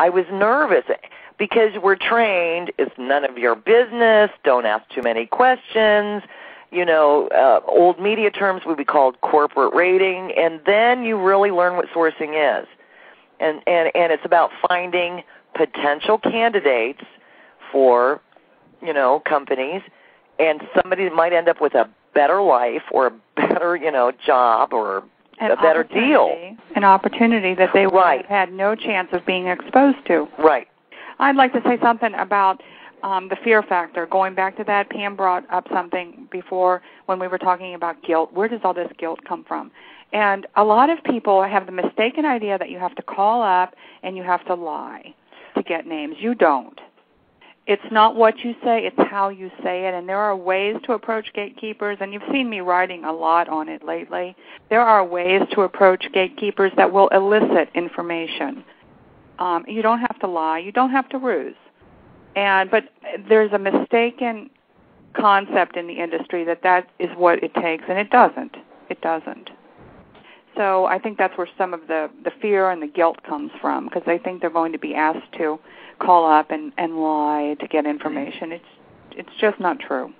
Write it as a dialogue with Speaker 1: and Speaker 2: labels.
Speaker 1: I was nervous because we're trained, it's none of your business, don't ask too many questions. You know, old media terms would be called corporate rating, and then you really learn what sourcing is. And it's about finding potential candidates for, you know, companies, and somebody might end up with a better life or a better, you know, job or a better deal.
Speaker 2: An opportunity that they would have had no chance of being exposed to.
Speaker 1: Right.
Speaker 2: I'd like to say something about the fear factor. Going back to that, Pam brought up something before when we were talking about guilt. Where does all this guilt come from? And a lot of people have the mistaken idea that you have to call up and you have to lie to get names. You don't. It's not what you say, it's how you say it. And there are ways to approach gatekeepers, and you've seen me writing a lot on it lately. There are ways to approach gatekeepers that will elicit information. You don't have to lie. You don't have to ruse. But there's a mistaken concept in the industry that is what it takes, and it doesn't. It doesn't. So I think that's where some of the fear and the guilt comes from, because they think they're going to be asked to call up and lie to get information. It's just not true.